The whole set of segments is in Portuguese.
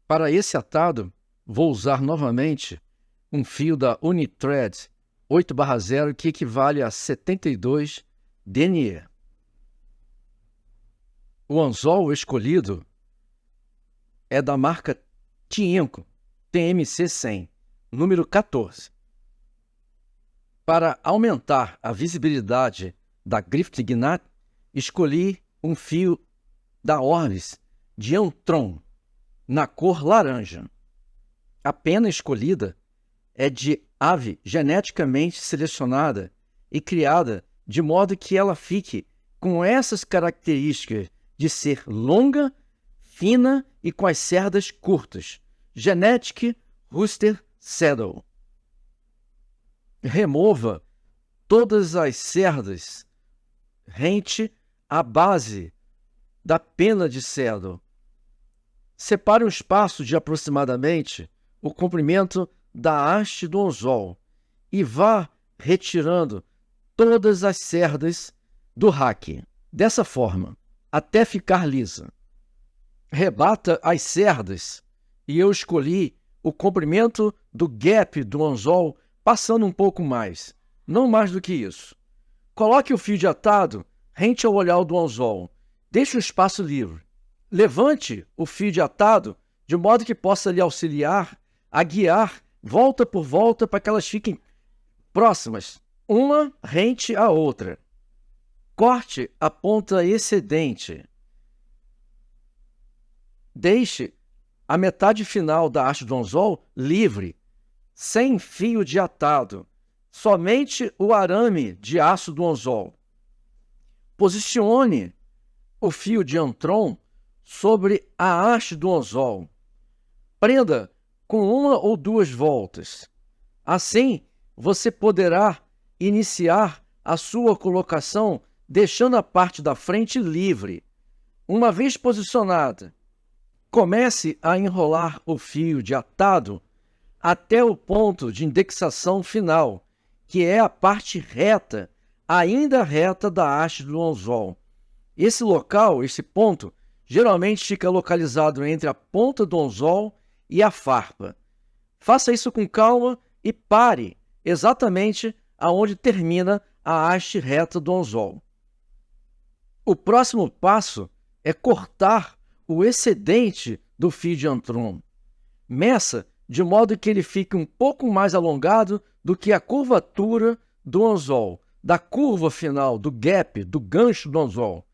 Para esse atado, vou usar novamente um fio da Unithread 8/0, que equivale a 72 denier. O anzol escolhido é da marca Tienco TMC100, número 14. Para aumentar a visibilidade da Griffith-Gnat, escolhi um fio da Orvis de Antron, na cor laranja. A pena escolhida é de ave geneticamente selecionada e criada de modo que ela fique com essas características de ser longa, fina e com as cerdas curtas. Genetic Rooster Saddle. Remova todas as cerdas rente à base da pena de saddle. Separe um espaço de aproximadamente o comprimento da haste do anzol e vá retirando todas as cerdas do rack, dessa forma, até ficar lisa. Rebata as cerdas e eu escolhi o comprimento do gap do anzol, passando um pouco mais, não mais do que isso. Coloque o fio de atado rente ao olhar do anzol, deixe o espaço livre. Levante o fio de atado de modo que possa lhe auxiliar a guiar volta por volta para que elas fiquem próximas, uma rente à outra. Corte a ponta excedente. Deixe a metade final da haste do anzol livre, sem fio de atado, somente o arame de aço do anzol. Posicione o fio de Antron sobre a haste do anzol. Prenda com uma ou duas voltas. Assim, você poderá iniciar a sua colocação deixando a parte da frente livre. Uma vez posicionada, comece a enrolar o fio de atado até o ponto de indexação final, que é a parte reta, ainda reta da haste do anzol. Esse local, esse ponto, geralmente fica localizado entre a ponta do anzol e a farpa. Faça isso com calma e pare exatamente aonde termina a haste reta do anzol. O próximo passo é cortar o excedente do fio de Antron. Meça de modo que ele fique um pouco mais alongado do que a curvatura do anzol, da curva final, do gap, do gancho do anzol.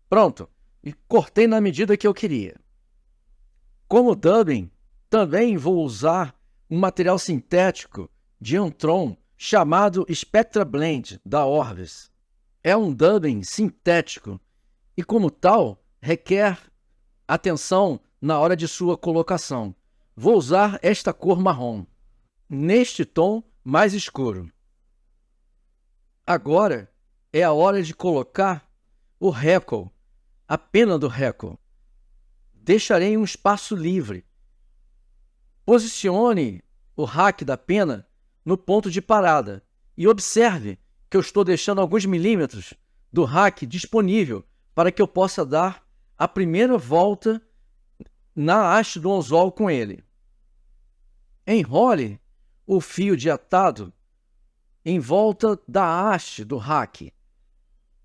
Pronto, e cortei na medida que eu queria. Como dubbing, também vou usar um material sintético de Antron chamado Spectra Blend, da Orvis. É um dubbing sintético e, como tal, requer atenção na hora de sua colocação. Vou usar esta cor marrom, neste tom mais escuro. Agora é a hora de colocar o hackle, a pena do hackle. Deixarei um espaço livre. Posicione o rack da pena no ponto de parada e observe que eu estou deixando alguns milímetros do rack disponível para que eu possa dar a primeira volta na haste do anzol com ele. Enrole o fio de atado em volta da haste do rack,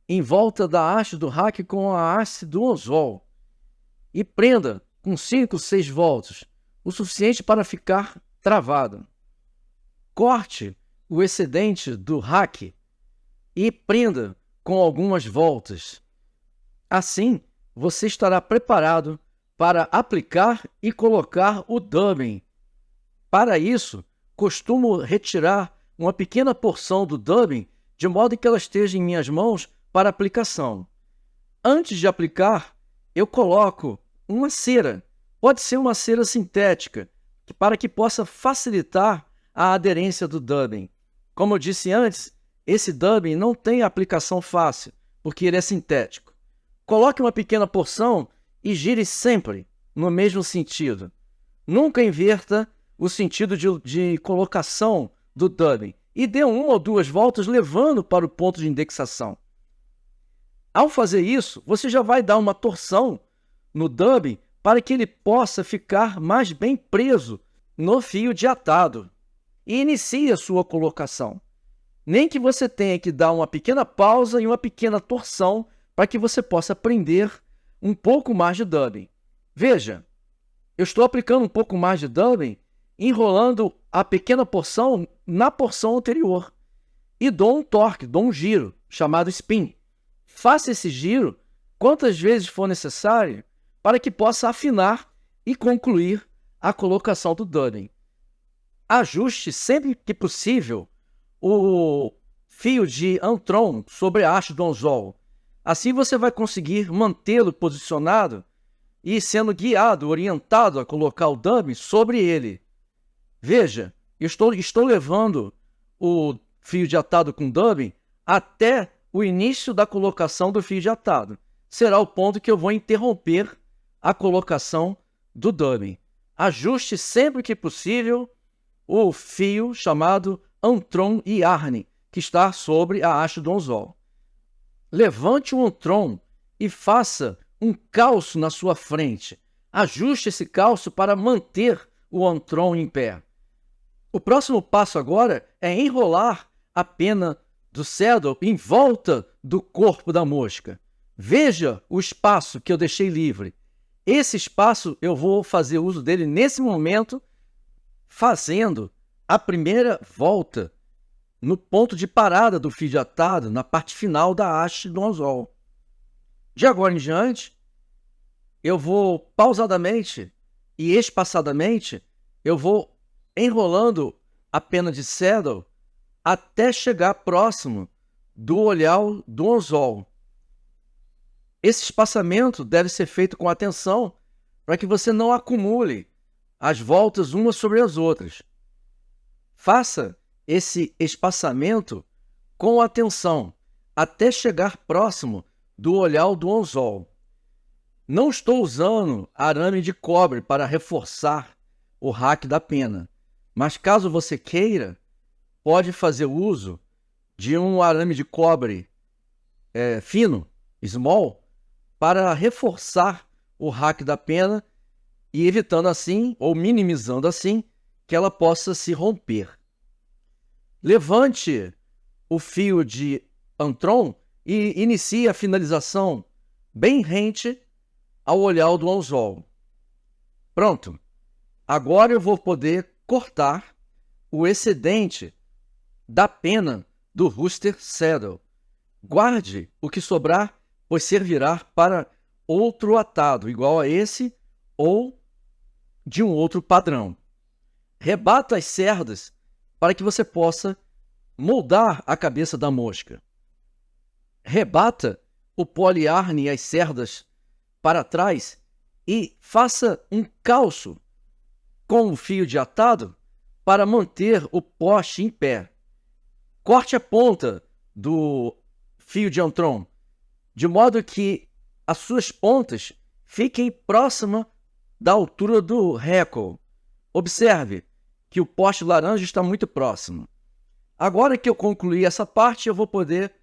em volta da haste do rack com a haste do anzol, e prenda com 5, 6 voltas, o suficiente para ficar travado. Corte o excedente do rack e prenda com algumas voltas. Assim, você estará preparado para aplicar e colocar o dubbing. Para isso, costumo retirar uma pequena porção do dubbing de modo que ela esteja em minhas mãos para aplicação. Antes de aplicar, eu coloco uma cera. Pode ser uma cera sintética, para que possa facilitar a aderência do dubbing. Como eu disse antes, esse dubbing não tem aplicação fácil, porque ele é sintético. Coloque uma pequena porção e gire sempre no mesmo sentido. Nunca inverta o sentido de colocação do dubbing e dê uma ou duas voltas levando para o ponto de indexação. Ao fazer isso, você já vai dar uma torção no dubbing para que ele possa ficar mais bem preso no fio de atado. E inicie a sua colocação. Nem que você tenha que dar uma pequena pausa e uma pequena torção para que você possa aprender um pouco mais de dubbing. Veja, eu estou aplicando um pouco mais de dubbing, enrolando a pequena porção na porção anterior. E dou um torque, dou um giro, chamado spin. Faça esse giro quantas vezes for necessário para que possa afinar e concluir a colocação do dubbing. Ajuste sempre que possível o fio de Antron sobre a haste do anzol. Assim você vai conseguir mantê-lo posicionado e sendo guiado, orientado a colocar o dubbing sobre ele. Veja, eu estou levando o fio de atado com dubbing até o início da colocação do fio de atado. Será o ponto que eu vou interromper a colocação do dubbing. Ajuste sempre que possível o fio chamado Antron Yarn, que está sobre a haste do anzol. Levante o Antron e faça um calço na sua frente. Ajuste esse calço para manter o Antron em pé. O próximo passo agora é enrolar a pena do saddle em volta do corpo da mosca. Veja o espaço que eu deixei livre. Esse espaço eu vou fazer uso dele nesse momento, fazendo a primeira volta no ponto de parada do fio de atado, na parte final da haste do anzol. De agora em diante, eu vou pausadamente e espaçadamente, eu vou enrolando a pena de saddle até chegar próximo do olhar do anzol. Esse espaçamento deve ser feito com atenção para que você não acumule as voltas umas sobre as outras. Faça esse espaçamento com atenção até chegar próximo do olhar do anzol. Não estou usando arame de cobre para reforçar o rack da pena, mas caso você queira, pode fazer uso de um arame de cobre fino, small, para reforçar o rack da pena e evitando assim, ou minimizando assim, que ela possa se romper. Levante o fio de Antron e inicie a finalização bem rente ao olhar do anzol. Pronto. Agora eu vou poder cortar o excedente da pena do rooster saddle. Guarde o que sobrar, pois servirá para outro atado igual a esse ou de um outro padrão. Rebata as cerdas para que você possa moldar a cabeça da mosca. Rebata o polyarn e as cerdas para trás e faça um calço com o fio de atado para manter o poste em pé. Corte a ponta do fio de Antron, de modo que as suas pontas fiquem próximas da altura do hackle. Observe que o poste laranja está muito próximo. Agora que eu concluí essa parte, eu vou poder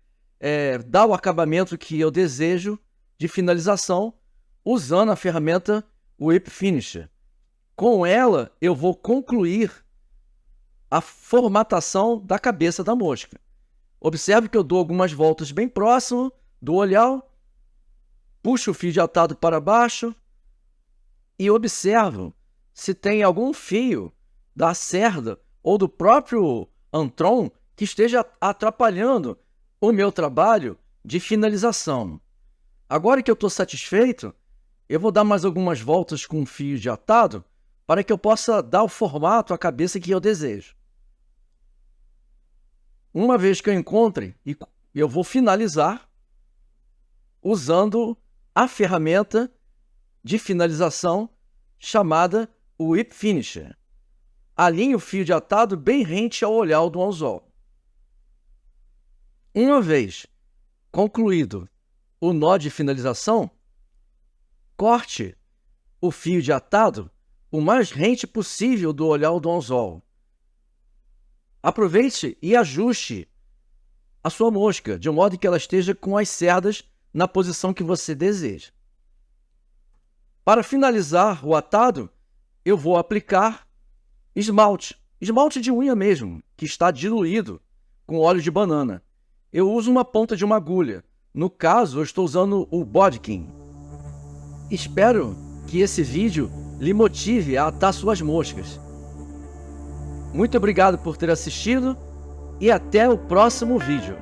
dar o acabamento que eu desejo de finalização usando a ferramenta Whip Finisher. Com ela, eu vou concluir a formatação da cabeça da mosca. Observe que eu dou algumas voltas bem próximo do olhar, puxo o fio de atado para baixo e observo se tem algum fio da cerda ou do próprio Antron que esteja atrapalhando o meu trabalho de finalização. Agora que eu estou satisfeito, eu vou dar mais algumas voltas com o fio de atado para que eu possa dar o formato à cabeça que eu desejo. Uma vez que eu encontre, eu vou finalizar usando a ferramenta de finalização chamada Whip Finisher. Alinhe o fio de atado bem rente ao olhar do anzol. Uma vez concluído o nó de finalização, corte o fio de atado o mais rente possível do olhar do anzol. Aproveite e ajuste a sua mosca, de modo que ela esteja com as cerdas na posição que você deseja. Para finalizar o atado, eu vou aplicar esmalte de unha mesmo, que está diluído com óleo de banana. Eu uso uma ponta de uma agulha. No caso, eu estou usando o Bodkin. Espero que esse vídeo lhe motive a atar suas moscas. Muito obrigado por ter assistido e até o próximo vídeo.